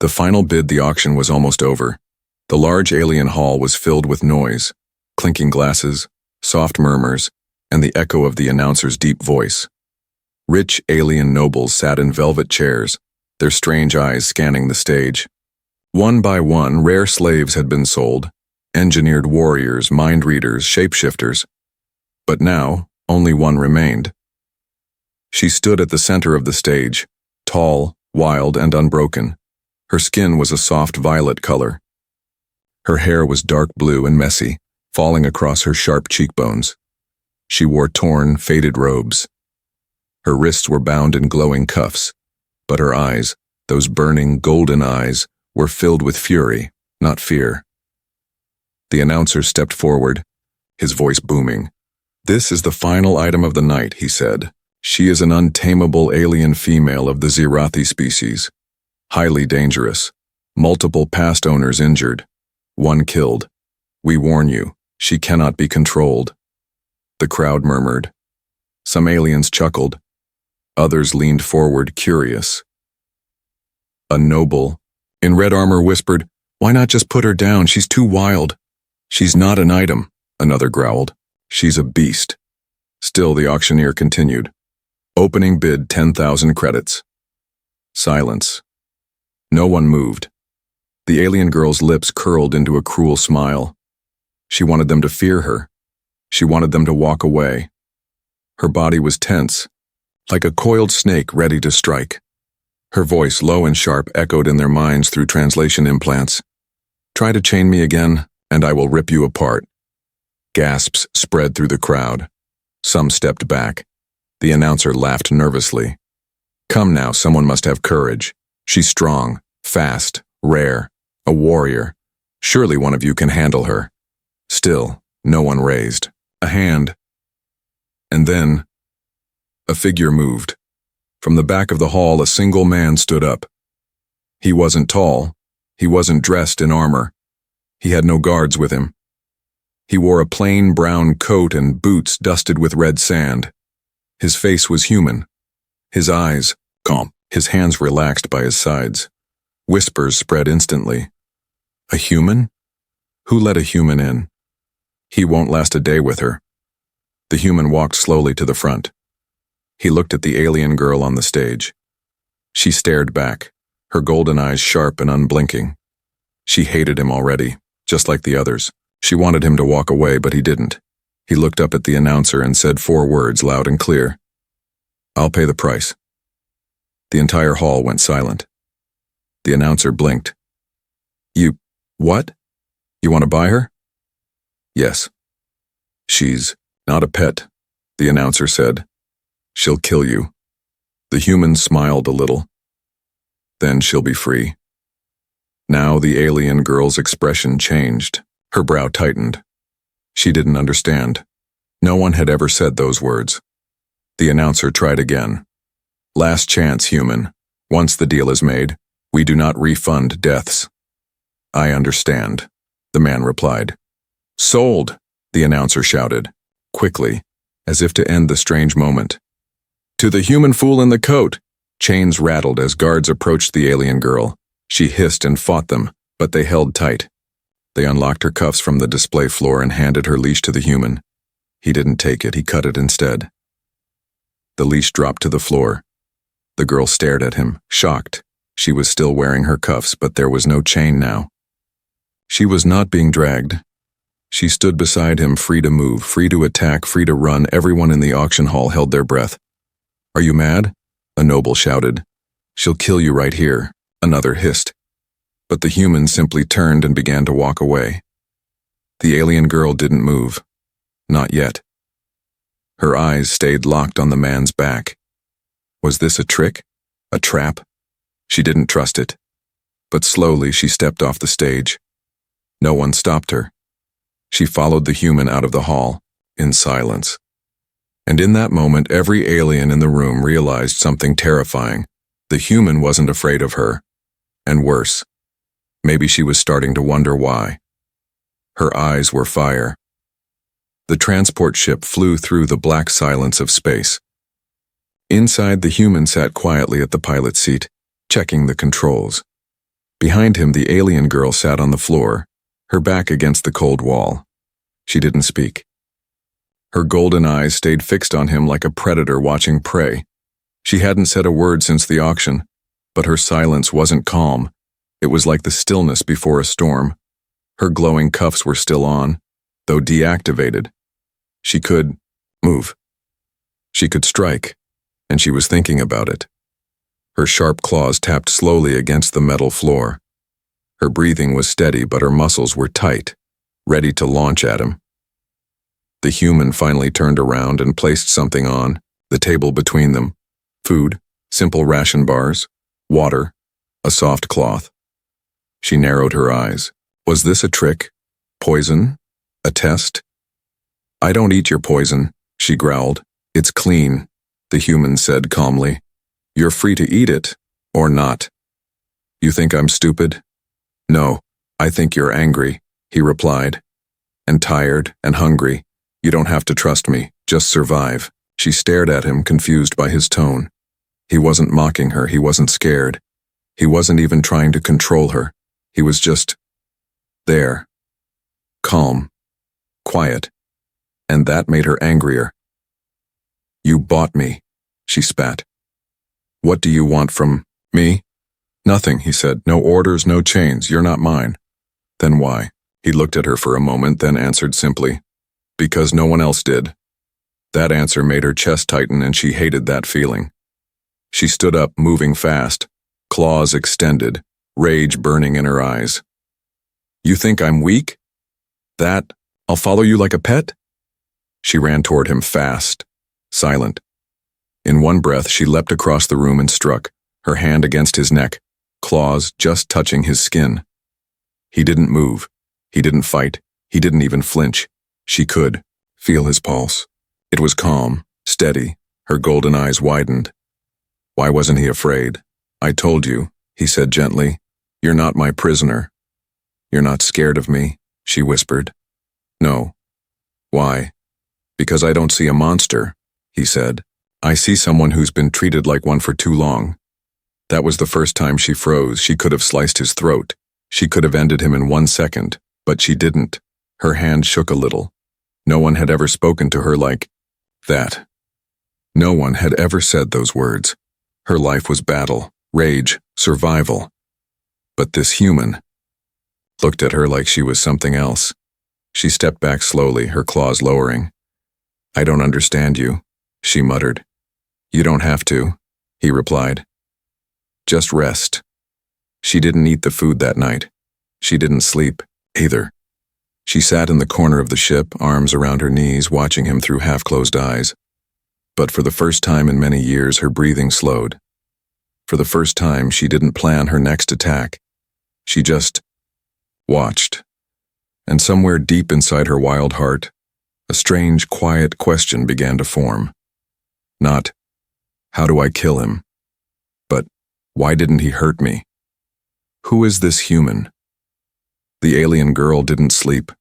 The final bid, the auction was almost over. The large alien hall was filled with noise, clinking glasses, soft murmurs, and the echo of the announcer's deep voice. Rich alien nobles sat in velvet chairs, their strange eyes scanning the stage. One by one, rare slaves had been sold, engineered warriors, mind readers, shapeshifters. But now, only one remained. She stood at the center of the stage, tall, wild, and unbroken. Her skin was a soft violet color. Her hair was dark blue and messy, falling across her sharp cheekbones. She wore torn, faded robes. Her wrists were bound in glowing cuffs, but her eyes, those burning, golden eyes, were filled with fury, not fear. The announcer stepped forward, his voice booming. "This is the final item of the night," he said. "She is an untamable alien female of the Zirathi species. Highly dangerous. Multiple past owners injured. One killed. We warn you, she cannot be controlled." The crowd murmured. Some aliens chuckled. Others leaned forward, curious. A noble in red armor whispered, "Why not just put her down? She's too wild." "She's not an item," another growled. "She's a beast." Still, the auctioneer continued. Opening bid 10,000 credits. Silence. No one moved. The alien girl's lips curled into a cruel smile. She wanted them to fear her. She wanted them to walk away. Her body was tense, like a coiled snake ready to strike. Her voice, low and sharp, echoed in their minds through translation implants. "Try to chain me again, and I will rip you apart." Gasps spread through the crowd. Some stepped back. The announcer laughed nervously. "Come now, someone must have courage. She's strong, fast, rare, a warrior. Surely one of you can handle her." Still, no one raised a hand. And then, a figure moved. From the back of the hall, a single man stood up. He wasn't tall. He wasn't dressed in armor. He had no guards with him. He wore a plain brown coat and boots dusted with red sand. His face was human. His eyes, calm. His hands relaxed by his sides. Whispers spread instantly. "A human? Who let a human in? He won't last a day with her." The human walked slowly to the front. He looked at the alien girl on the stage. She stared back, her golden eyes sharp and unblinking. She hated him already, just like the others. She wanted him to walk away, but he didn't. He looked up at the announcer and said 4 words loud and clear. "I'll pay the price." The entire hall went silent. The announcer blinked. What? You want to buy her?" "Yes." "She's not a pet," the announcer said. "She'll kill you." The human smiled a little. "Then she'll be free." Now the alien girl's expression changed. Her brow tightened. She didn't understand. No one had ever said those words. The announcer tried again. "Last chance, human. Once the deal is made, we do not refund deaths." "I understand," the man replied. "Sold," the announcer shouted, quickly, as if to end the strange moment. "To the human fool in the coat!" Chains rattled as guards approached the alien girl. She hissed and fought them, but they held tight. They unlocked her cuffs from the display floor and handed her leash to the human. He didn't take it, he cut it instead. The leash dropped to the floor. The girl stared at him, shocked. She was still wearing her cuffs, but there was no chain now. She was not being dragged. She stood beside him, free to move, free to attack, free to run. Everyone in the auction hall held their breath. "Are you mad?" a noble shouted. "She'll kill you right here," another hissed. But the human simply turned and began to walk away. The alien girl didn't move. Not yet. Her eyes stayed locked on the man's back. Was this a trick? A trap? She didn't trust it. But slowly she stepped off the stage. No one stopped her. She followed the human out of the hall, in silence. And in that moment, every alien in the room realized something terrifying. The human wasn't afraid of her. And worse, maybe she was starting to wonder why. Her eyes were fire. The transport ship flew through the black silence of space. Inside, the human sat quietly at the pilot's seat, checking the controls. Behind him, the alien girl sat on the floor, her back against the cold wall. She didn't speak. Her golden eyes stayed fixed on him like a predator watching prey. She hadn't said a word since the auction, but her silence wasn't calm. It was like the stillness before a storm. Her glowing cuffs were still on, though deactivated. She could move. She could strike, and she was thinking about it. Her sharp claws tapped slowly against the metal floor. Her breathing was steady, but her muscles were tight, ready to launch at him. The human finally turned around and placed something on the table between them. Food, simple ration bars, water, a soft cloth. She narrowed her eyes. Was this a trick? Poison? A test? I don't eat your poison, she growled. It's clean, the human said calmly. You're free to eat it, or not. You think I'm stupid? No, I think you're angry, he replied. And tired and hungry. You don't have to trust me, just survive. She stared at him, confused by his tone. He wasn't mocking her, he wasn't scared. He wasn't even trying to control her. He was just there. Calm. Quiet. And that made her angrier. You bought me, she spat. What do you want from me? Nothing, he said. No orders, no chains. You're not mine. Then why? He looked at her for a moment, then answered simply. Because no one else did. That answer made her chest tighten, and she hated that feeling. She stood up, moving fast, claws extended, rage burning in her eyes. You think I'm weak? That I'll follow you like a pet? She ran toward him fast, silent. In one breath, she leapt across the room and struck, her hand against his neck, claws just touching his skin. He didn't move. He didn't fight. He didn't even flinch. She could feel his pulse. It was calm, steady. Her golden eyes widened. Why wasn't he afraid? I told you, he said gently. You're not my prisoner. You're not scared of me, she whispered. No. Why? Because I don't see a monster, he said. I see someone who's been treated like one for too long. That was the first time she froze. She could have sliced his throat. She could have ended him in 1 second, but she didn't. Her hand shook a little. No one had ever spoken to her like that. No one had ever said those words. Her life was battle, rage, survival. But this human looked at her like she was something else. She stepped back slowly, her claws lowering. I don't understand you, she muttered. You don't have to, he replied. Just rest. She didn't eat the food that night. She didn't sleep, either. She sat in the corner of the ship, arms around her knees, watching him through half-closed eyes. But for the first time in many years, her breathing slowed. For the first time, she didn't plan her next attack. She just watched. And somewhere deep inside her wild heart, a strange, quiet question began to form. Not, how do I kill him? But, why didn't he hurt me? Who is this human? The alien girl didn't sleep,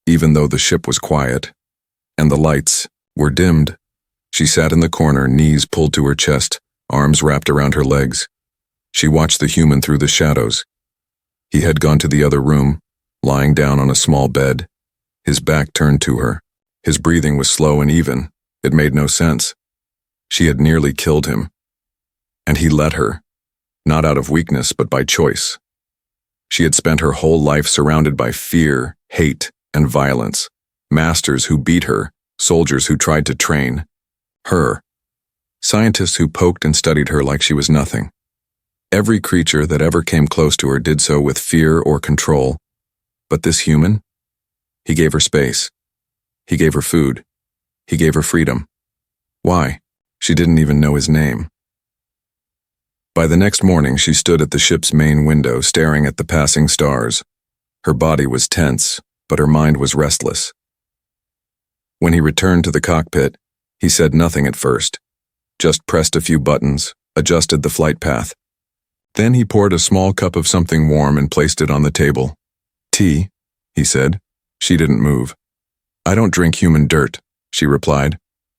even though the ship was quiet, and the lights were dimmed. She sat in the corner, knees pulled to her chest, arms wrapped around her legs. She watched the human through the shadows. He had gone to the other room, lying down on a small bed, his back turned to her. His breathing was slow and even. It made no sense. She had nearly killed him. And he let her, not out of weakness, but by choice. She had spent her whole life surrounded by fear, hate, and violence. Masters who beat her, soldiers who tried to train her, scientists who poked and studied her like she was nothing. Every creature that ever came close to her did so with fear or control. But this human? He gave her space. He gave her food. He gave her freedom. Why? She didn't even know his name. By the next morning, she stood at the ship's main window, staring at the passing stars. Her body was tense, but her mind was restless. When he returned to the cockpit, he said nothing at first, just pressed a few buttons, adjusted the flight path. Then he poured a small cup of something warm and placed it on the table. Tea, he said. She didn't move. I don't drink human dirt, she replied.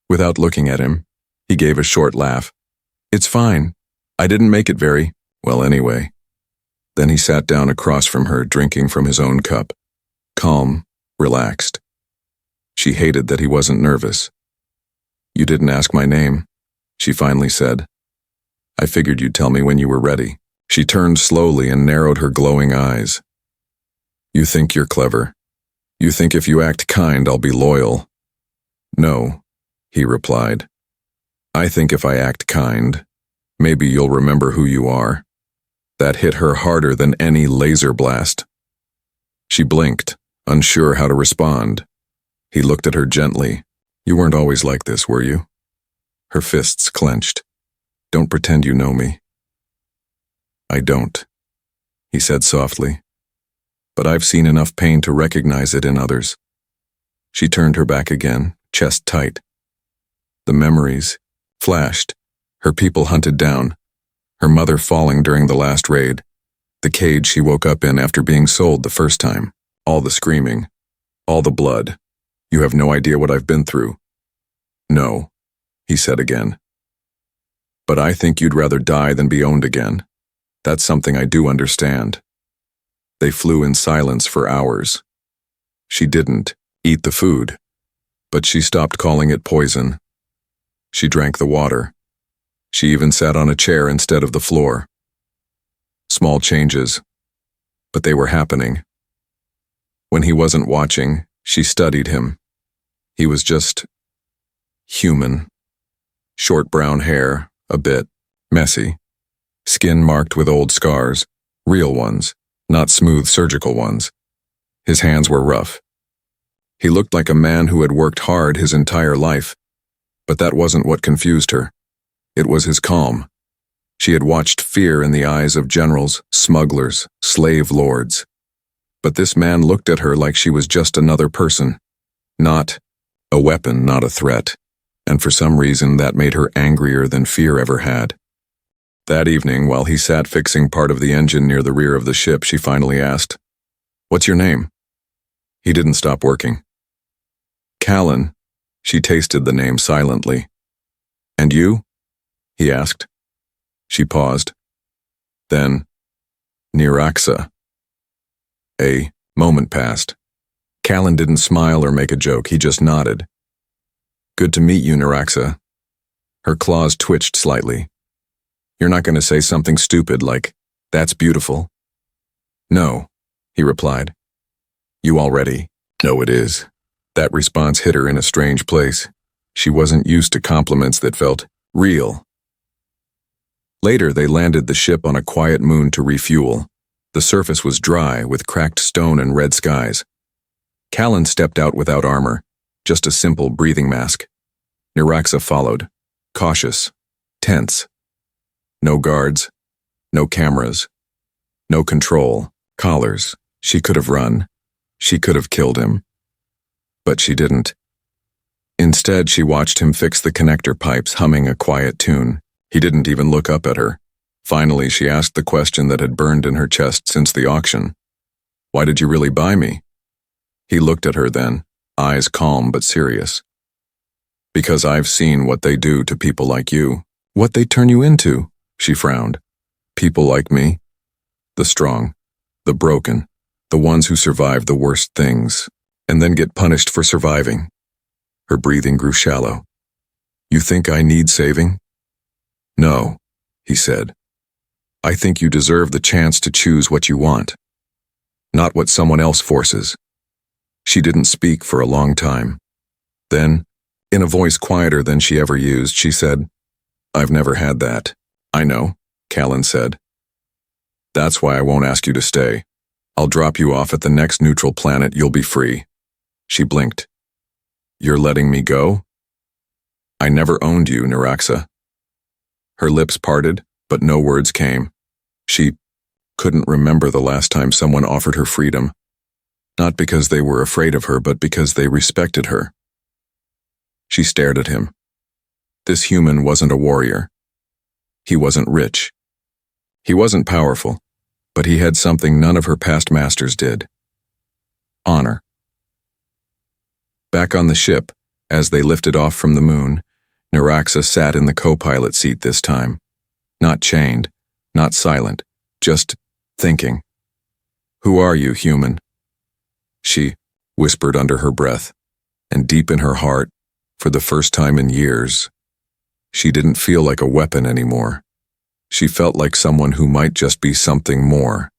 Without looking at him, he gave a short laugh. It's fine. I didn't make it very well anyway. Then he sat down across from her, drinking from his own cup. Calm, relaxed. She hated that he wasn't nervous. "You didn't ask my name," she finally said. "I figured you'd tell me when you were ready." She turned slowly and narrowed her glowing eyes. "You think you're clever. You think if you act kind, I'll be loyal." "No," he replied. "I think if I act kind, maybe you'll remember who you are." That hit her harder than any laser blast. She blinked, unsure how to respond. He looked at her gently. "You weren't always like this, were you?" Her fists clenched. "Don't pretend you know me." "I don't," he said softly. "But I've seen enough pain to recognize it in others." She turned her back again, chest tight. The memories flashed. Her people hunted down. Her mother falling during the last raid. The cage she woke up in after being sold the first time. All the screaming. All the blood. "You have no idea what I've been through." "No," he said again. "But I think you'd rather die than be owned again. That's something I do understand." They flew in silence for hours. She didn't eat the food, but she stopped calling it poison. She drank the water. She even sat on a chair instead of the floor. Small changes, but they were happening. When he wasn't watching, she studied him. He was just human. Short brown hair, a bit messy. Skin marked with old scars, real ones, not smooth surgical ones. His hands were rough. He looked like a man who had worked hard his entire life, but that wasn't what confused her. It was his calm. She had watched fear in the eyes of generals, smugglers, slave lords. But this man looked at her like she was just another person. Not a weapon, not a threat. And for some reason that made her angrier than fear ever had. That evening, while he sat fixing part of the engine near the rear of the ship, she finally asked, "What's your name?" He didn't stop working. "Callan." She tasted the name silently. "And you?" he asked. She paused. Then, "Niraxa." A moment passed. Callan didn't smile or make a joke, he just nodded. "Good to meet you, Niraxa." Her claws twitched slightly. "You're not going to say something stupid like, 'That's beautiful'?" "No," he replied. "You already know it is." That response hit her in a strange place. She wasn't used to compliments that felt real. Later, they landed the ship on a quiet moon to refuel. The surface was dry, with cracked stone and red skies. Callan stepped out without armor, just a simple breathing mask. Niraxa followed, cautious, tense. No guards, no cameras, no control, collars. She could have run. She could have killed him. But she didn't. Instead, she watched him fix the connector pipes, humming a quiet tune. He didn't even look up at her. Finally, she asked the question that had burned in her chest since the auction. "Why did you really buy me?" He looked at her then, eyes calm but serious. "Because I've seen what they do to people like you. What they turn you into," she frowned. "People like me. The strong, the broken, the ones who survive the worst things, and then get punished for surviving." Her breathing grew shallow. "You think I need saving?" "No," he said. "I think you deserve the chance to choose what you want, not what someone else forces." She didn't speak for a long time. Then, in a voice quieter than she ever used, she said, "I've never had that." "I know," Callan said. "That's why I won't ask you to stay. I'll drop you off at the next neutral planet. You'll be free." She blinked. "You're letting me go?" "I never owned you, Niraxa." Her lips parted, but no words came. She couldn't remember the last time someone offered her freedom. Not because they were afraid of her, but because they respected her. She stared at him. This human wasn't a warrior. He wasn't rich. He wasn't powerful, but he had something none of her past masters did. Honor. Back on the ship, as they lifted off from the moon, Niraxa sat in the co-pilot seat this time. Not chained, not silent, just thinking. "Who are you, human?" She whispered under her breath, and deep in her heart, for the first time in years, she didn't feel like a weapon anymore. She felt like someone who might just be something more.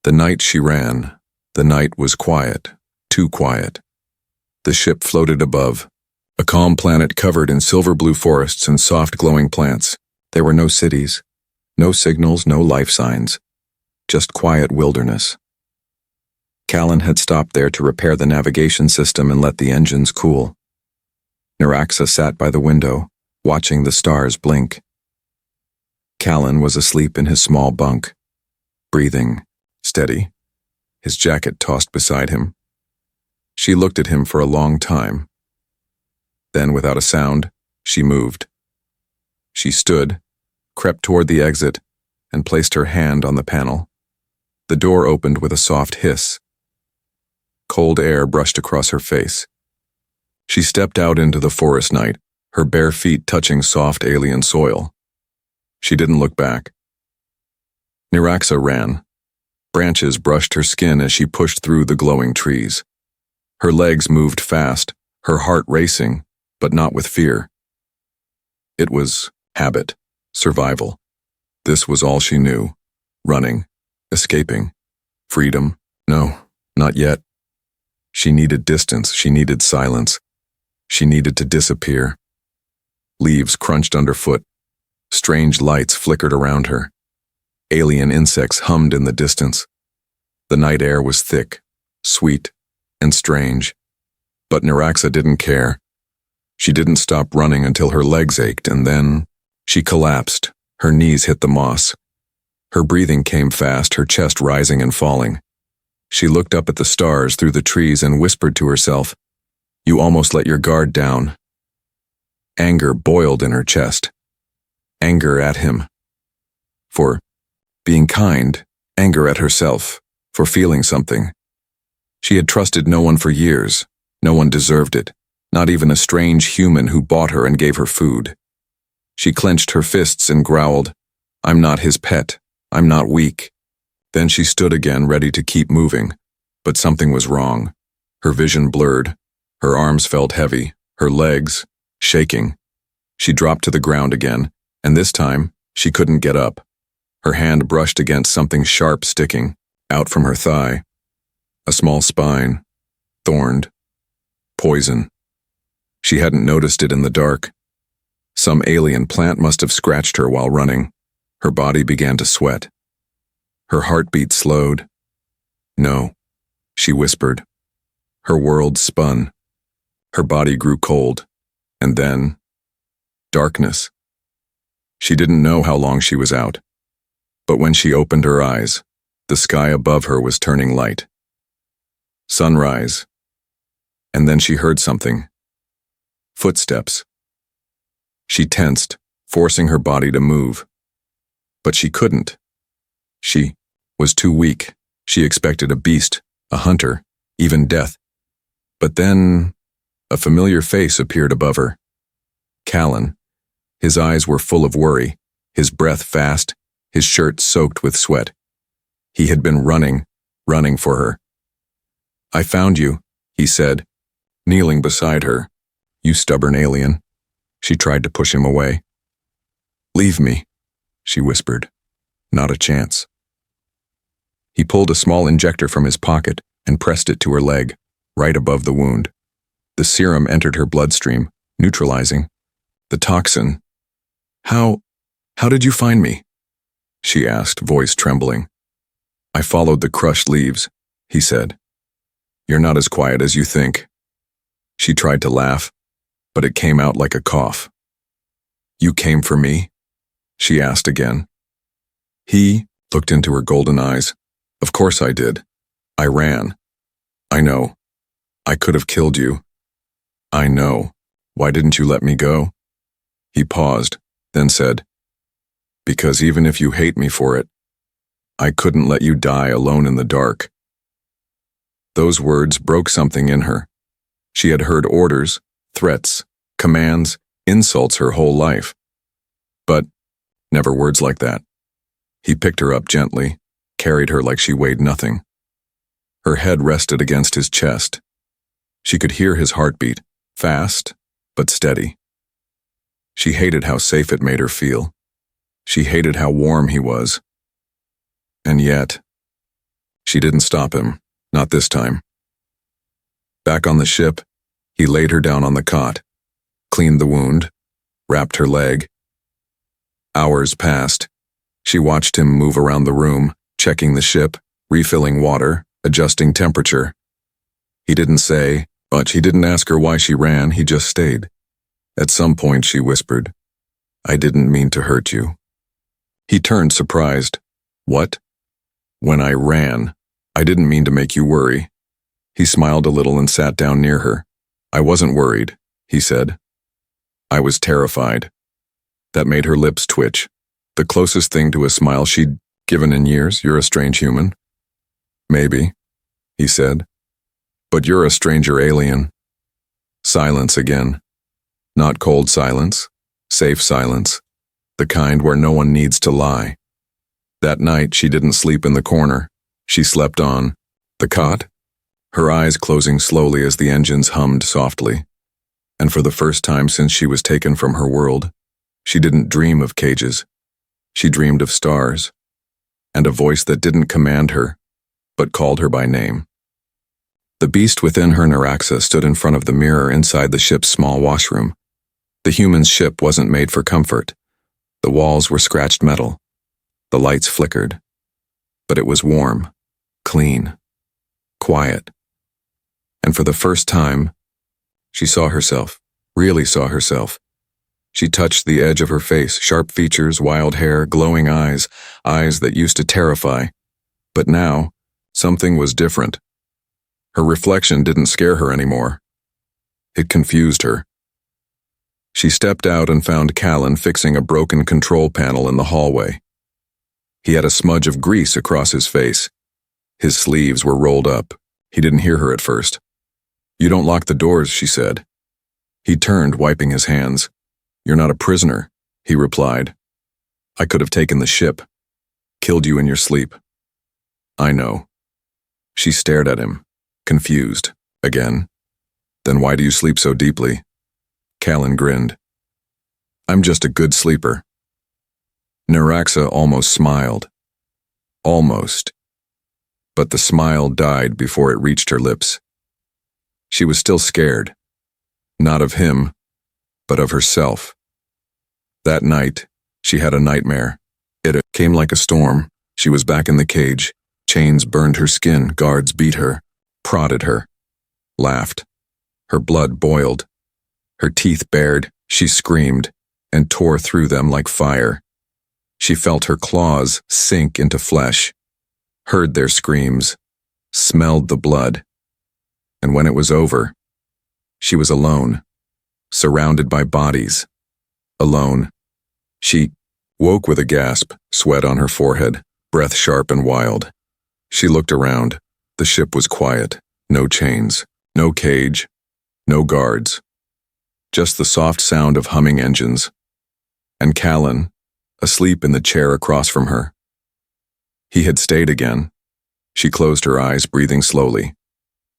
The night she ran, the night was quiet, too quiet. The ship floated above, a calm planet covered in silver-blue forests and soft glowing plants. There were no cities, no signals, no life signs, just quiet wilderness. Callan had stopped there to repair the navigation system and let the engines cool. Naraxa sat by the window, watching the stars blink. Callan was asleep in his small bunk, breathing steady, his jacket tossed beside him. She looked at him for a long time. Then, without a sound, she moved. She stood, crept toward the exit, and placed her hand on the panel. The door opened with a soft hiss. Cold air brushed across her face. She stepped out into the forest night, her bare feet touching soft alien soil. She didn't look back. Naraxa ran. Branches brushed her skin as she pushed through the glowing trees. Her legs moved fast, her heart racing, but not with fear. It was habit, survival. This was all she knew. Running, escaping, freedom. No, not yet. She needed distance, she needed silence. She needed to disappear. Leaves crunched underfoot. Strange lights flickered around her. Alien insects hummed in the distance. The night air was thick, sweet, and strange. But Naraxa didn't care. She didn't stop running until her legs ached, and then she collapsed. Her knees hit the moss. Her breathing came fast, her chest rising and falling. She looked up at the stars through the trees and whispered to herself, "You almost let your guard down." Anger boiled in her chest. Anger at him. For being kind, anger at herself, for feeling something. She had trusted no one for years. No one deserved it, not even a strange human who bought her and gave her food. She clenched her fists and growled, "I'm not his pet. I'm not weak." Then she stood again, ready to keep moving. But something was wrong. Her vision blurred. Her arms felt heavy, her legs shaking. She dropped to the ground again, and this time, she couldn't get up. Her hand brushed against something sharp sticking, out from her thigh. A small spine, thorned. Poison. She hadn't noticed it in the dark. Some alien plant must have scratched her while running. Her body began to sweat. Her heartbeat slowed. "No," she whispered. Her world spun. Her body grew cold. And then, darkness. She didn't know how long she was out. But when she opened her eyes, the sky above her was turning light. Sunrise. And then she heard something. Footsteps. She tensed, forcing her body to move. But she couldn't. She was too weak. She expected a beast, a hunter, even death. But then, a familiar face appeared above her. Callan. His eyes were full of worry, his breath fast, his shirt soaked with sweat. He had been running for her. "I found you," he said, kneeling beside her. "You stubborn alien." She tried to push him away. "Leave me," she whispered. "Not a chance." He pulled a small injector from his pocket and pressed it to her leg, right above the wound. The serum entered her bloodstream, neutralizing the toxin. How did you find me?" she asked, voice trembling. "I followed the crushed leaves," he said. "You're not as quiet as you think." She tried to laugh, but it came out like a cough. "You came for me?" she asked again. He looked into her golden eyes. "Of course I did. I ran. I know. I could have killed you. I know. Why didn't you let me go?" He paused, then said, "Because even if you hate me for it, I couldn't let you die alone in the dark." Those words broke something in her. She had heard orders, threats, commands, insults her whole life. But never words like that. He picked her up gently, carried her like she weighed nothing. Her head rested against his chest. She could hear his heartbeat, fast, but steady. She hated how safe it made her feel. She hated how warm he was. And yet, she didn't stop him, not this time. Back on the ship, he laid her down on the cot, cleaned the wound, wrapped her leg. Hours passed. She watched him move around the room, checking the ship, refilling water, adjusting temperature. He didn't say much. He didn't ask her why she ran. He just stayed. At some point, she whispered, "I didn't mean to hurt you." He turned surprised. "What?" "When I ran, I didn't mean to make you worry." He smiled a little and sat down near her. "I wasn't worried," he said. "I was terrified." That made her lips twitch. The closest thing to a smile she'd given in years. "You're a strange human." "Maybe," he said. "But you're a stranger alien." Silence again. Not cold silence, safe silence. The kind where no one needs to lie. That night, she didn't sleep in the corner. She slept on the cot, her eyes closing slowly as the engines hummed softly. And for the first time since she was taken from her world, she didn't dream of cages. She dreamed of stars, and a voice that didn't command her, but called her by name. The beast within her, Naraxa, stood in front of the mirror inside the ship's small washroom. The human's ship wasn't made for comfort. The walls were scratched metal. The lights flickered. But it was warm, clean, quiet. And for the first time, she saw herself, really saw herself. She touched the edge of her face, sharp features, wild hair, glowing eyes, eyes that used to terrify. But now, something was different. Her reflection didn't scare her anymore. It confused her. She stepped out and found Callan fixing a broken control panel in the hallway. He had a smudge of grease across his face. His sleeves were rolled up. He didn't hear her at first. "You don't lock the doors," she said. He turned, wiping his hands. "You're not a prisoner," he replied. "I could have taken the ship, killed you in your sleep." "I know." She stared at him, confused, again. "Then why do you sleep so deeply?" Callan grinned. "I'm just a good sleeper." Naraxa almost smiled. Almost. But the smile died before it reached her lips. She was still scared. Not of him, but of herself. That night, she had a nightmare. It came like a storm. She was back in the cage. Chains burned her skin, guards beat her, prodded her, laughed. Her blood boiled. Her teeth bared. She screamed and tore through them like fire. She felt her claws sink into flesh, heard their screams, smelled the blood. And when it was over, she was alone, surrounded by bodies. Alone. She woke with a gasp, sweat on her forehead, breath sharp and wild. She looked around. The ship was quiet. No chains, no cage, no guards. Just the soft sound of humming engines. And Callan, asleep in the chair across from her. He had stayed again. She closed her eyes, breathing slowly.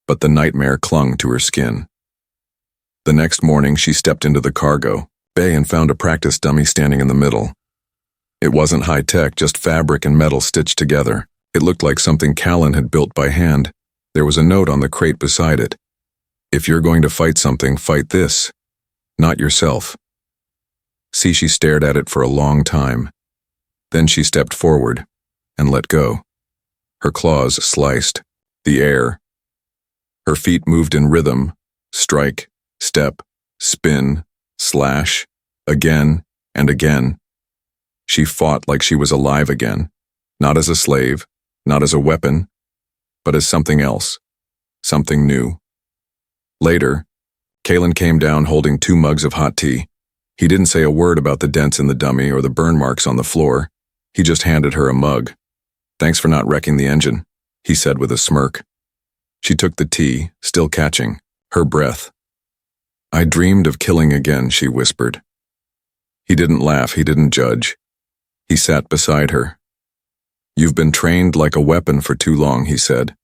But the nightmare clung to her skin. The next morning, she stepped into the cargo bay and found a practice dummy standing in the middle. It wasn't high-tech, just fabric and metal stitched together. It looked like something Callan had built by hand. There was a note on the crate beside it. "If you're going to fight something, fight this, not yourself." She stared at it for a long time. Then she stepped forward and let go. Her claws sliced the air. Her feet moved in rhythm, strike, step, spin, slash, again and again. She fought like she was alive again, not as a slave, not as a weapon, but as something else, something new. Later, Callan came down holding 2 mugs of hot tea. He didn't say a word about the dents in the dummy or the burn marks on the floor. He just handed her a mug. "Thanks for not wrecking the engine," he said with a smirk. She took the tea, still catching her breath. "I dreamed of killing again," she whispered. He didn't laugh, he didn't judge. He sat beside her, You've been trained like a weapon for too long, he said.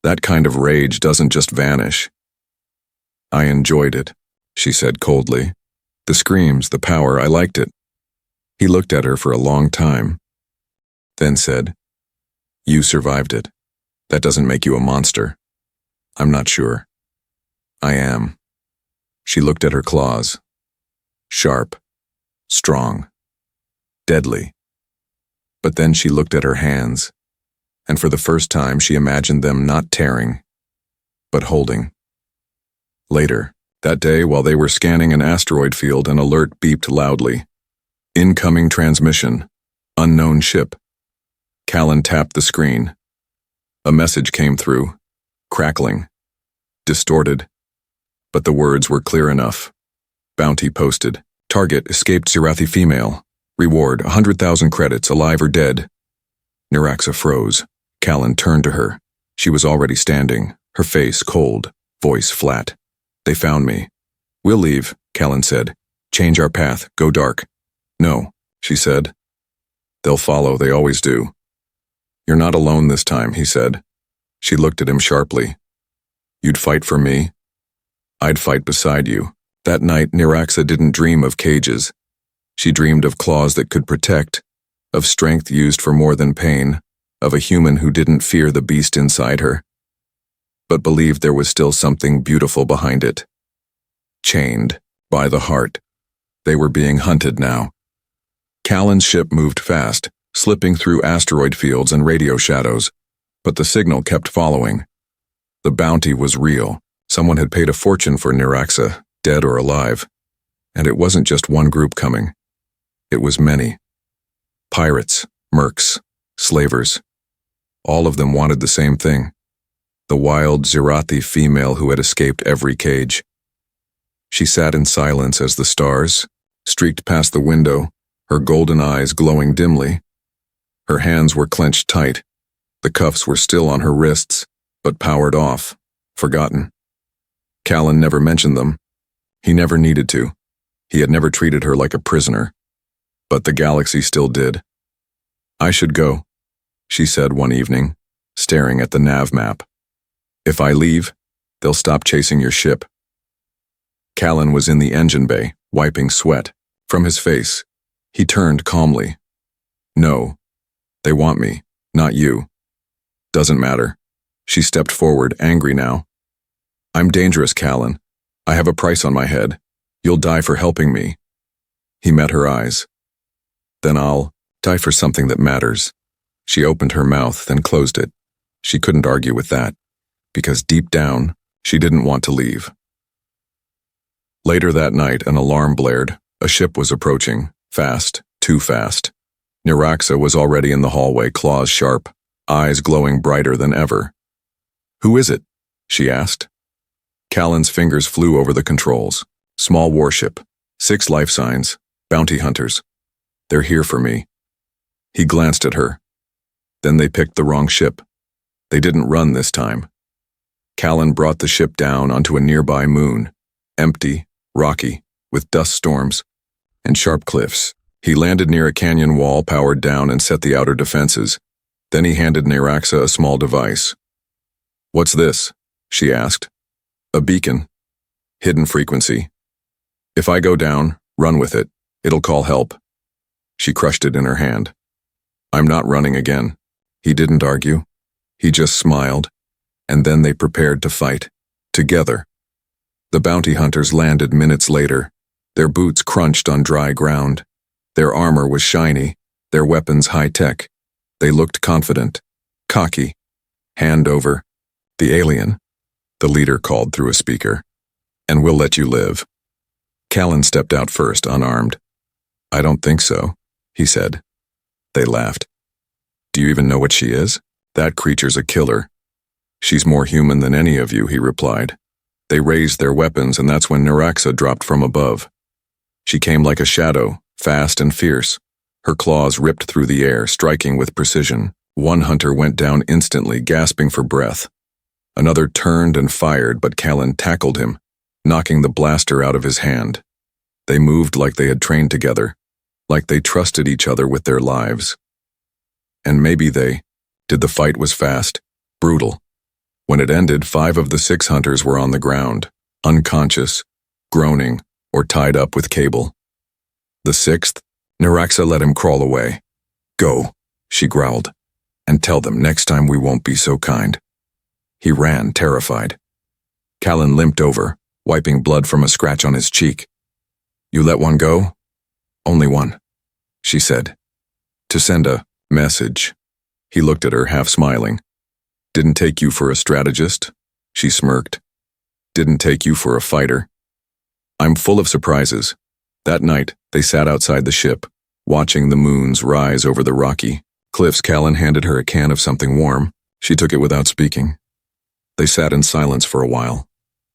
That kind of rage doesn't just vanish. I enjoyed it, she said coldly. The screams, the power, I liked it. He looked at her for a long time, then said, You survived it. That doesn't make you a monster. I'm not sure. I am. She looked at her claws. Sharp, strong, deadly. But then she looked at her hands, and for the first time she imagined them not tearing, but holding. Later, that day while they were scanning an asteroid field, an alert beeped loudly. Incoming transmission. Unknown ship. Callan tapped the screen. A message came through, crackling, distorted, but the words were clear enough. Bounty posted. Target, escaped Zirathi female. Reward, 100,000 credits, alive or dead. Niraxa froze. Callan turned to her. She was already standing, her face cold, voice flat. They found me. We'll leave, Callan said. Change our path, go dark. No, she said. They'll follow, they always do. You're not alone this time, he said. She looked at him sharply. You'd fight for me? I'd fight beside you. That night, Niraxa didn't dream of cages. She dreamed of claws that could protect, of strength used for more than pain, of a human who didn't fear the beast inside her, but believed there was still something beautiful behind it. Chained by the heart. They were being hunted now. Callan's ship moved fast, slipping through asteroid fields and radio shadows, but the signal kept following. The bounty was real. Someone had paid a fortune for Niraxa, dead or alive. And it wasn't just one group coming. It was many. Pirates, mercs, slavers. All of them wanted the same thing. The wild Zirathi female who had escaped every cage. She sat in silence as the stars streaked past the window, her golden eyes glowing dimly. Her hands were clenched tight. The cuffs were still on her wrists, but powered off, forgotten. Callan never mentioned them. He never needed to. He had never treated her like a prisoner. But the galaxy still did. I should go, she said one evening, staring at the nav map. If I leave, they'll stop chasing your ship. Callan was in the engine bay, wiping sweat from his face. He turned calmly. No, they want me, not you. Doesn't matter. She stepped forward, angry now. I'm dangerous, Callan. I have a price on my head. You'll die for helping me. He met her eyes. Then I'll die for something that matters. She opened her mouth, then closed it. She couldn't argue with that, because deep down, she didn't want to leave. Later that night, an alarm blared. A ship was approaching, fast, too fast. Niraxa was already in the hallway, claws sharp, eyes glowing brighter than ever. Who is it? She asked. Callan's fingers flew over the controls. Small warship, 6 life signs, bounty hunters. They're here for me. He glanced at her. Then they picked the wrong ship. They didn't run this time. Callan brought the ship down onto a nearby moon, empty, rocky, with dust storms and sharp cliffs. He landed near a canyon wall, powered down, and set the outer defenses. Then he handed Niraxa a small device. What's this? She asked. A beacon. Hidden frequency. If I go down, run with it. It'll call help. She crushed it in her hand. I'm not running again. He didn't argue. He just smiled, and then they prepared to fight, together. The bounty hunters landed minutes later. Their boots crunched on dry ground. Their armor was shiny, their weapons high-tech. They looked confident, cocky. Hand over. The alien, the leader called through a speaker. And we'll let you live. Callan stepped out first, unarmed. I don't think so, he said. They laughed. Do you even know what she is? That creature's a killer. She's more human than any of you, he replied. They raised their weapons, and that's when Niraxa dropped from above. She came like a shadow, fast and fierce. Her claws ripped through the air, striking with precision. One hunter went down instantly, gasping for breath. Another turned and fired, but Callan tackled him, knocking the blaster out of his hand. They moved like they had trained together, like they trusted each other with their lives. And maybe they did. The fight was fast, brutal. When it ended, 5 of the 6 hunters were on the ground, unconscious, groaning, or tied up with cable. The 6th, Naraxa let him crawl away. "Go," she growled, "and tell them next time we won't be so kind." He ran, terrified. Callan limped over, wiping blood from a scratch on his cheek. "You let one go?" "Only one," she said. "To send a message." He looked at her, half smiling. "Didn't take you for a strategist?" She smirked. "Didn't take you for a fighter?" "I'm full of surprises." That night, they sat outside the ship, watching the moons rise over the rocky cliffs. Callan handed her a can of something warm. She took it without speaking. They sat in silence for a while.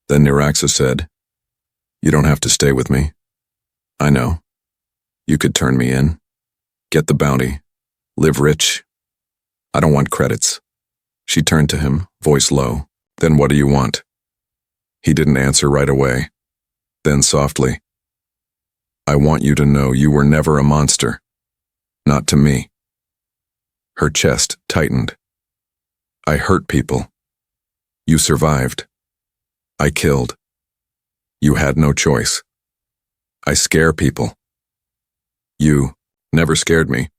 Then Naraxa said, "You don't have to stay with me. I know. You could turn me in. Get the bounty. Live rich. I don't want credits." She turned to him, voice low. "Then what do you want?" He didn't answer right away. Then softly, "I want you to know you were never a monster. Not to me." Her chest tightened. "I hurt people. You survived. I killed. You had no choice. I scare people. You never scared me."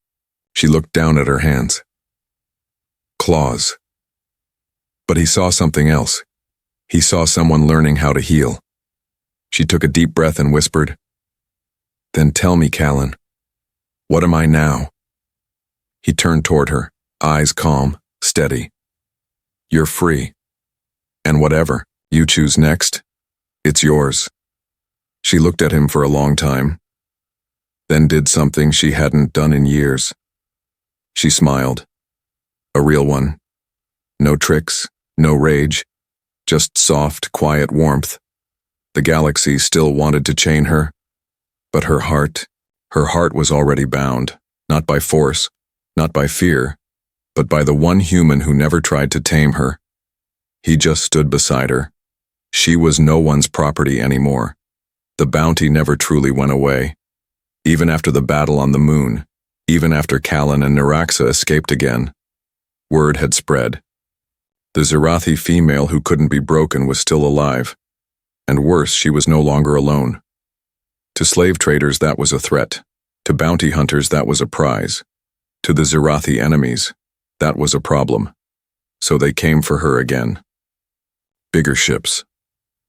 She looked down at her hands. Claws. But he saw something else. He saw someone learning how to heal. She took a deep breath and whispered, "Then tell me, Callan, what am I now?" He turned toward her, eyes calm, steady. "You're free. And whatever you choose next, it's yours." She looked at him for a long time, then did something she hadn't done in years. She smiled. A real one. No tricks, no rage, just soft, quiet warmth. The galaxy still wanted to chain her, but her heart was already bound, not by force, not by fear, but by the one human who never tried to tame her. He just stood beside her. She was no one's property anymore. The bounty never truly went away. Even after the battle on the moon, even after Callan and Naraxa escaped again, word had spread. The Zirathi female who couldn't be broken was still alive. And worse, she was no longer alone. To slave traders, that was a threat. To bounty hunters, that was a prize. To the Zirathi enemies, that was a problem. So they came for her again. Bigger ships.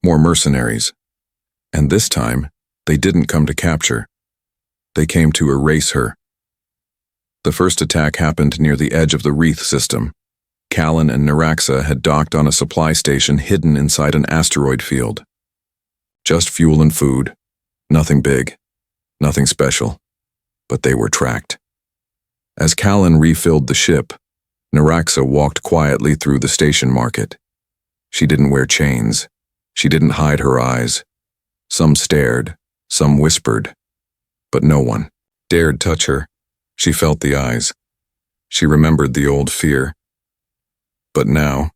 More mercenaries. And this time, they didn't come to capture. They came to erase her. The first attack happened near the edge of the Wreath system. Callan and Naraxa had docked on a supply station hidden inside an asteroid field. Just fuel and food. Nothing big. Nothing special. But they were tracked. As Callan refilled the ship, Naraxa walked quietly through the station market. She didn't wear chains. She didn't hide her eyes. Some stared, some whispered, but no one dared touch her. She felt the eyes. She remembered the old fear. But now,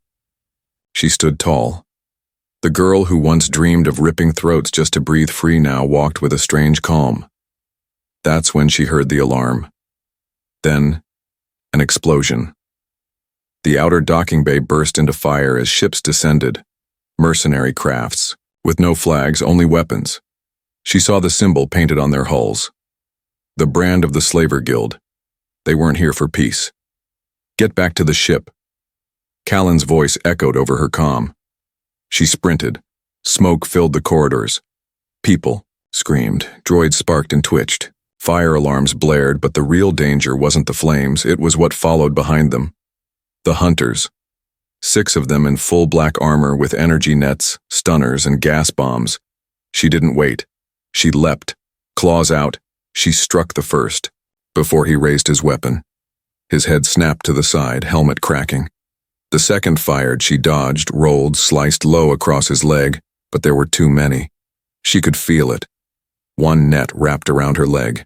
she stood tall. The girl who once dreamed of ripping throats just to breathe free now walked with a strange calm. That's when she heard the alarm. Then, an explosion. The outer docking bay burst into fire as ships descended. Mercenary crafts, with no flags, only weapons. She saw the symbol painted on their hulls. The brand of the Slaver Guild. They weren't here for peace. "Get back to the ship." Callan's voice echoed over her comm. She sprinted. Smoke filled the corridors. People screamed. Droids sparked and twitched. Fire alarms blared, but the real danger wasn't the flames, it was what followed behind them. The hunters. 6 of them in full black armor with energy nets, stunners, and gas bombs. She didn't wait. She leapt. Claws out. She struck the first, before he raised his weapon. His head snapped to the side, helmet cracking. The second fired, she dodged, rolled, sliced low across his leg, but there were too many. She could feel it. One net wrapped around her leg.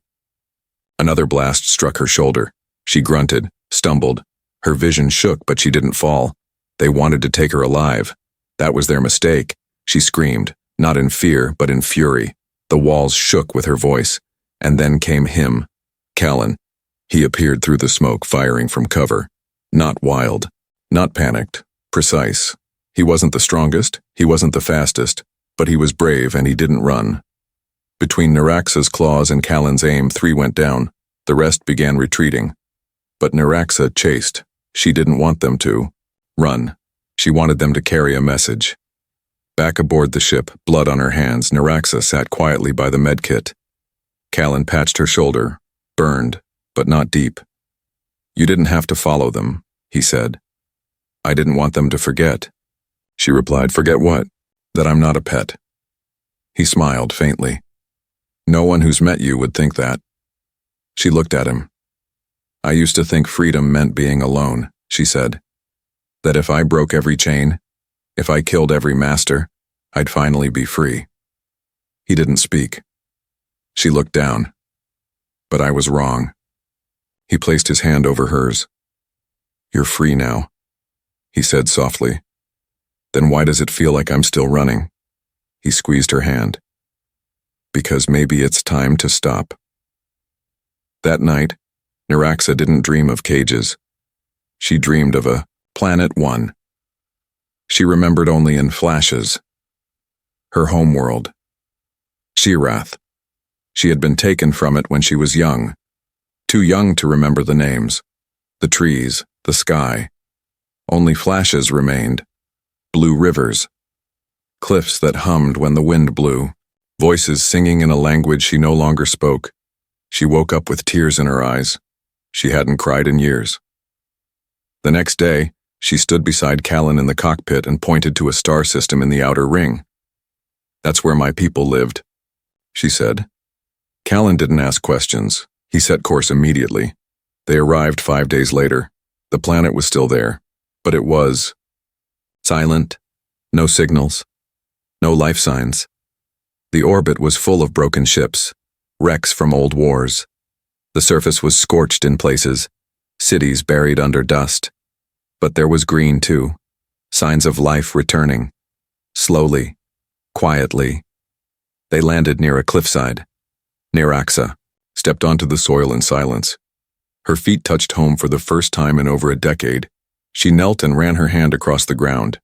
Another blast struck her shoulder. She grunted, stumbled. Her vision shook, but she didn't fall. They wanted to take her alive. That was their mistake. She screamed, not in fear, but in fury. The walls shook with her voice. And then came him, Callan. He appeared through the smoke, firing from cover. Not wild, not panicked, precise. He wasn't the strongest, he wasn't the fastest, but he was brave and he didn't run. Between Naraxa's claws and Callan's aim, 3 went down. The rest began retreating. But Naraxa chased. She didn't want them to run. She wanted them to carry a message. Back aboard the ship, blood on her hands, Naraxa sat quietly by the medkit. Callan patched her shoulder, burned, but not deep. "You didn't have to follow them," he said. "I didn't want them to forget." She replied, "Forget what?" "That I'm not a pet." He smiled faintly. "No one who's met you would think that." She looked at him. "I used to think freedom meant being alone," she said. "That if I broke every chain, if I killed every master, I'd finally be free." He didn't speak. She looked down. "But I was wrong." He placed his hand over hers. "You're free now," he said softly. "Then why does it feel like I'm still running?" He squeezed her hand. "Because maybe it's time to stop." That night, Naraxa didn't dream of cages. She dreamed of a Planet 1. She remembered only in flashes. Her homeworld. Shirath. She had been taken from it when she was young. Too young to remember the names. The trees, the sky. Only flashes remained. Blue rivers. Cliffs that hummed when the wind blew. Voices singing in a language she no longer spoke. She woke up with tears in her eyes. She hadn't cried in years. The next day, she stood beside Callan in the cockpit and pointed to a star system in the outer ring. "That's where my people lived," she said. Callan didn't ask questions. He set course immediately. They arrived 5 days later. The planet was still there, but it was silent, no signals, no life signs. The orbit was full of broken ships, wrecks from old wars. The surface was scorched in places, cities buried under dust. But there was green too, signs of life returning. Slowly, quietly. They landed near a cliffside. Naraxa stepped onto the soil in silence. Her feet touched home for the first time in over a decade. She knelt and ran her hand across the ground.